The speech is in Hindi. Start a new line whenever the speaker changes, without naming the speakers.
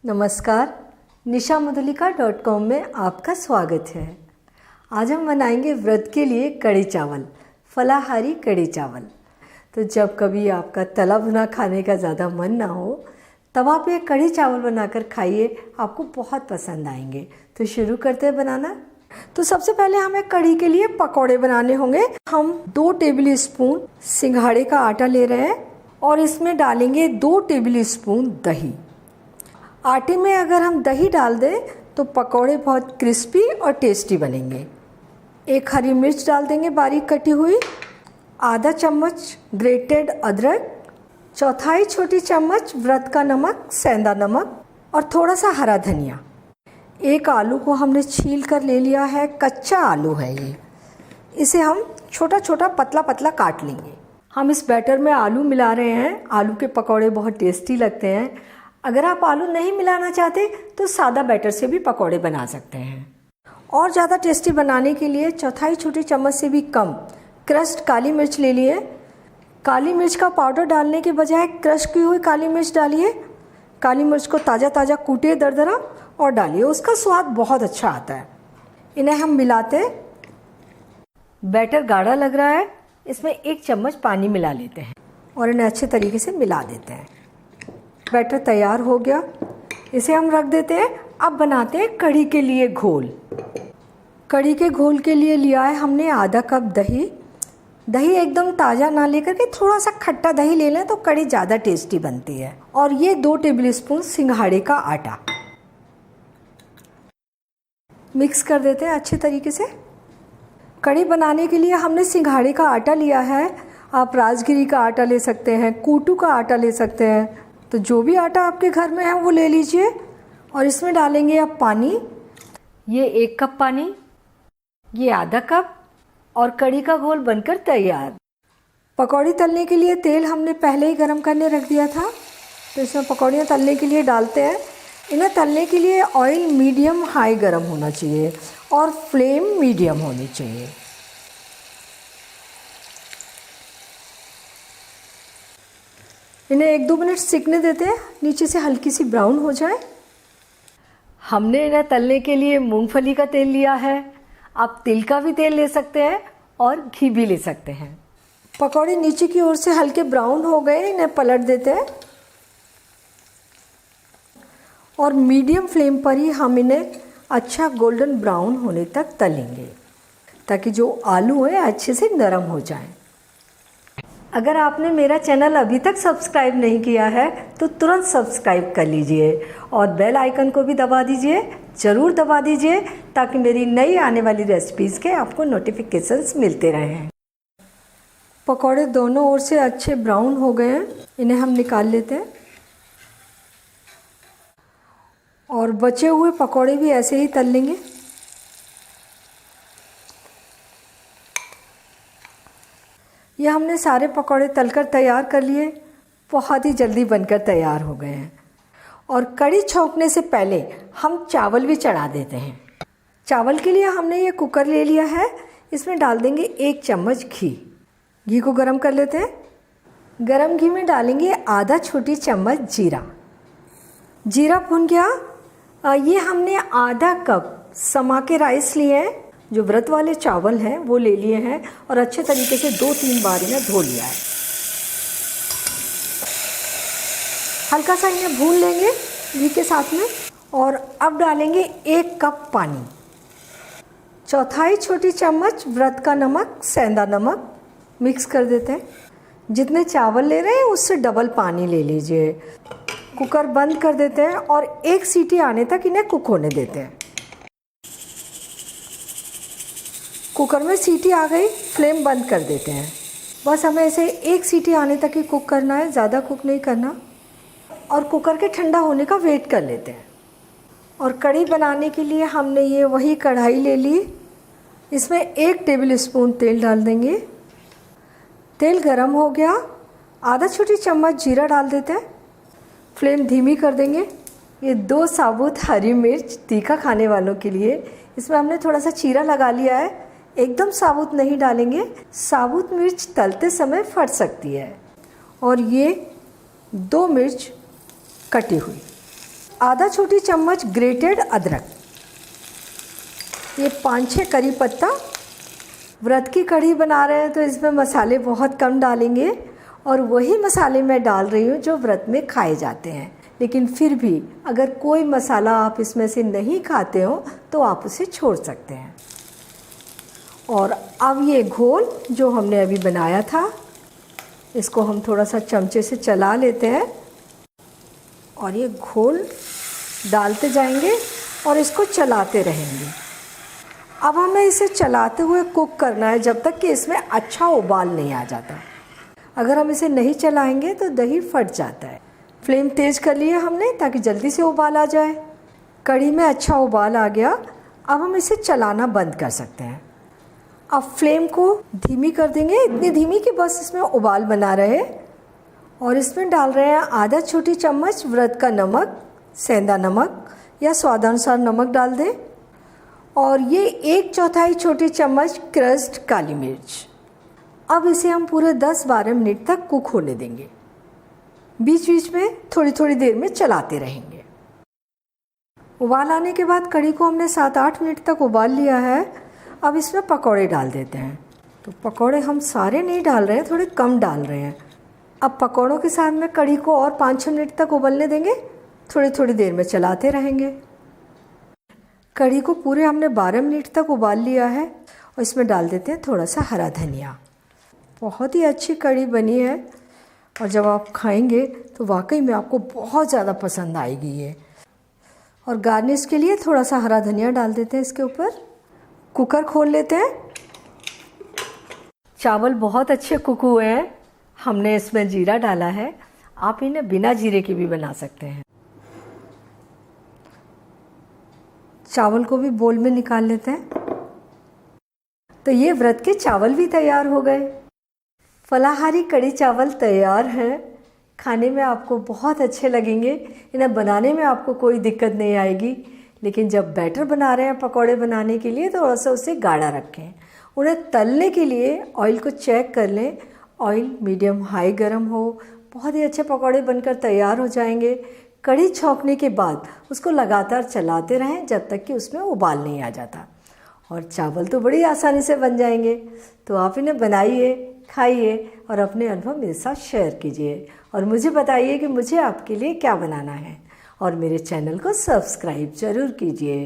नमस्कार, nishamudulika.com में आपका स्वागत है। आज हम बनाएंगे व्रत के लिए कढ़ी चावल, फलाहारी कढ़ी चावल। तो जब कभी आपका तला भुना खाने का ज़्यादा मन ना हो तब आप ये कढ़ी चावल बनाकर खाइए, आपको बहुत पसंद आएंगे। तो शुरू करते हैं बनाना। तो सबसे पहले हमें कढ़ी के लिए पकौड़े बनाने होंगे। हम 2 टेबल स्पून सिंघाड़े का आटा ले रहे हैं और इसमें डालेंगे 2 टेबल स्पून दही। आटे में अगर हम दही डाल दें तो पकौड़े बहुत क्रिस्पी और टेस्टी बनेंगे। 1 हरी मिर्च डाल देंगे बारीक कटी हुई, आधा चम्मच ग्रेटेड अदरक, 1/4 छोटी चम्मच व्रत का नमक, सेंधा नमक और थोड़ा सा हरा धनिया। 1 आलू को हमने छील कर ले लिया है, कच्चा आलू है ये। इसे हम छोटा छोटा पतला पतला काट लेंगे। हम इस बैटर में आलू मिला रहे हैं। आलू के पकौड़े बहुत टेस्टी लगते हैं। अगर आप आलू नहीं मिलाना चाहते तो सादा बैटर से भी पकौड़े बना सकते हैं। और ज़्यादा टेस्टी बनाने के लिए 1/4 छोटी चम्मच से भी कम क्रश्ड काली मिर्च ले लिए। काली मिर्च का पाउडर डालने के बजाय क्रश की हुई काली मिर्च डालिए। काली मिर्च को ताज़ा ताज़ा कूटिए दरदरा और डालिए, उसका स्वाद बहुत अच्छा आता है। इन्हें हम मिलाते हैं। बैटर गाढ़ा लग रहा है, इसमें 1 चम्मच पानी मिला लेते हैं और इन्हें अच्छे तरीके से मिला देते हैं। बैटर तैयार हो गया, इसे हम रख देते हैं। अब बनाते हैं कढ़ी के लिए घोल। कढ़ी के घोल के लिए लिया है हमने आधा कप दही। दही एकदम ताज़ा ना लेकर के थोड़ा सा खट्टा दही ले लें तो कढ़ी ज़्यादा टेस्टी बनती है। और ये 2 टेबल स्पून सिंघाड़े का आटा मिक्स कर देते हैं अच्छे तरीके से। कढ़ी बनाने के लिए हमने सिंघाड़े का आटा लिया है। आप राजगिरी का आटा ले सकते हैं, कूटू का आटा ले सकते हैं। तो जो भी आटा आपके घर में है वो ले लीजिए। और इसमें डालेंगे अब पानी। ये 1 कप पानी, ये आधा कप और कढ़ी का घोल बनकर तैयार। पकौड़ी तलने के लिए तेल हमने पहले ही गरम करने रख दिया था। तो इसमें पकौड़ियाँ तलने के लिए डालते हैं। इन्हें तलने के लिए ऑयल मीडियम हाई गरम होना चाहिए और फ्लेम मीडियम होनी चाहिए। इन्हें 1-2 मिनट सिकने देते हैं, नीचे से हल्की सी ब्राउन हो जाए। हमने इन्हें तलने के लिए मूंगफली का तेल लिया है। आप तिल का भी तेल ले सकते हैं और घी भी ले सकते हैं। पकौड़े नीचे की ओर से हल्के ब्राउन हो गए, इन्हें पलट देते हैं और मीडियम फ्लेम पर ही हम इन्हें अच्छा गोल्डन ब्राउन होने तक तलेंगे ताकि जो आलू है अच्छे से नरम हो जाए। अगर आपने मेरा चैनल अभी तक सब्सक्राइब नहीं किया है तो तुरंत सब्सक्राइब कर लीजिए और बेल आइकन को भी दबा दीजिए, ज़रूर दबा दीजिए ताकि मेरी नई आने वाली रेसिपीज़ के आपको नोटिफिकेशंस मिलते रहें। पकौड़े दोनों ओर से अच्छे ब्राउन हो गए हैं, इन्हें हम निकाल लेते हैं। और बचे हुए पकौड़े भी ऐसे ही तल लेंगे। ये हमने सारे पकौड़े तलकर तैयार कर लिए। बहुत ही जल्दी बनकर तैयार हो गए हैं। और कढ़ी छौंकने से पहले हम चावल भी चढ़ा देते हैं। चावल के लिए हमने ये कुकर ले लिया है। इसमें डाल देंगे 1 चम्मच घी। घी को गरम कर लेते हैं। गरम घी में डालेंगे आधा छोटी चम्मच जीरा। जीरा भुन गया। ये हमने आधा कप समा के राइस लिए हैं, जो व्रत वाले चावल हैं वो ले लिए हैं और अच्छे तरीके से 2-3 बार इन्हें धो लिया है। हल्का सा इन्हें भून लेंगे घी के साथ में। और अब डालेंगे 1 कप पानी, 1/4 छोटी चम्मच व्रत का नमक, सेंधा नमक मिक्स कर देते हैं। जितने चावल ले रहे हैं उससे डबल पानी ले लीजिए। कुकर बंद कर देते हैं और 1 सीटी आने तक इन्हें कुक होने देते हैं। कुकर में सीटी आ गई, फ्लेम बंद कर देते हैं। बस हमें इसे 1 सीटी आने तक ही कुक करना है, ज़्यादा कुक नहीं करना। और कुकर के ठंडा होने का वेट कर लेते हैं। और कढ़ी बनाने के लिए हमने ये वही कढ़ाई ले ली। इसमें 1 टेबल स्पून तेल डाल देंगे। तेल गरम हो गया, आधा छोटी चम्मच जीरा डाल देते हैं। फ्लेम धीमी कर देंगे। ये 2 साबुत हरी मिर्च तीखा खाने वालों के लिए, इसमें हमने थोड़ा सा चीरा लगा लिया है। एकदम साबुत नहीं डालेंगे, साबुत मिर्च तलते समय फट सकती है। और ये 2 मिर्च कटी हुई। आधा छोटी चम्मच ग्रेटेड अदरक, ये 5-6 करी पत्ता। व्रत की कढ़ी बना रहे हैं तो इसमें मसाले बहुत कम डालेंगे और वही मसाले मैं डाल रही हूँ जो व्रत में खाए जाते हैं। लेकिन फिर भी अगर कोई मसाला आप इसमें से नहीं खाते हो तो आप उसे छोड़ सकते हैं। और अब ये घोल जो हमने अभी बनाया था, इसको हम थोड़ा सा चमचे से चला लेते हैं और ये घोल डालते जाएंगे और इसको चलाते रहेंगे। अब हमें इसे चलाते हुए कुक करना है जब तक कि इसमें अच्छा उबाल नहीं आ जाता। अगर हम इसे नहीं चलाएंगे तो दही फट जाता है। फ्लेम तेज़ कर लिया हमने ताकि जल्दी से उबाल आ जाए। कढ़ी में अच्छा उबाल आ गया, अब हम इसे चलाना बंद कर सकते हैं। अब फ्लेम को धीमी कर देंगे, इतनी धीमी कि बस इसमें उबाल बना रहे। और इसमें डाल रहे हैं आधा छोटी चम्मच व्रत का नमक, सेंधा नमक या स्वादानुसार नमक डाल दें। और ये 1/4 छोटी चम्मच क्रश्ड काली मिर्च। अब इसे हम पूरे 10-12 मिनट तक कुक होने देंगे। बीच बीच में थोड़ी थोड़ी देर में चलाते रहेंगे। उबाल आने के बाद कढ़ी को हमने 7-8 मिनट तक उबाल लिया है। अब इसमें पकौड़े डाल देते हैं। तो पकौड़े हम सारे नहीं डाल रहे हैं, थोड़े कम डाल रहे हैं। अब पकौड़ों के साथ में कढ़ी को और 5-6 मिनट तक उबलने देंगे। थोड़ी थोड़ी देर में चलाते रहेंगे। कढ़ी को पूरे हमने 12 मिनट तक उबाल लिया है और इसमें डाल देते हैं थोड़ा सा हरा धनिया। बहुत ही अच्छी कढ़ी बनी है और जब आप खाएंगे तो वाकई में आपको बहुत ज़्यादा पसंद आएगी ये। और गार्निश के लिए थोड़ा सा हरा धनिया डाल देते हैं इसके ऊपर। कुकर खोल लेते हैं। चावल बहुत अच्छे कुक हुए हैं। हमने इसमें जीरा डाला है, आप इन्हें बिना जीरे के भी बना सकते हैं। चावल को भी बोल में निकाल लेते हैं। तो ये व्रत के चावल भी तैयार हो गए। फलाहारी कढ़ी चावल तैयार हैं। खाने में आपको बहुत अच्छे लगेंगे। इन्हें बनाने में आपको कोई दिक्कत नहीं आएगी। लेकिन जब बैटर बना रहे हैं पकौड़े बनाने के लिए, थोड़ा सा उसे गाढ़ा रखें। उन्हें तलने के लिए ऑयल को चेक कर लें। ऑयल मीडियम हाई गर्म हो, बहुत ही अच्छे पकौड़े बनकर तैयार हो जाएंगे। कढ़ी छौंकने के बाद उसको लगातार चलाते रहें जब तक कि उसमें उबाल नहीं आ जाता। और चावल तो बड़ी आसानी से बन जाएंगे। तो आप इन्हें बनाइए, खाइए और अपने अनुभव मेरे साथ शेयर कीजिए। और मुझे बताइए कि मुझे आपके लिए क्या बनाना है। और मेरे चैनल को सब्सक्राइब ज़रूर कीजिए।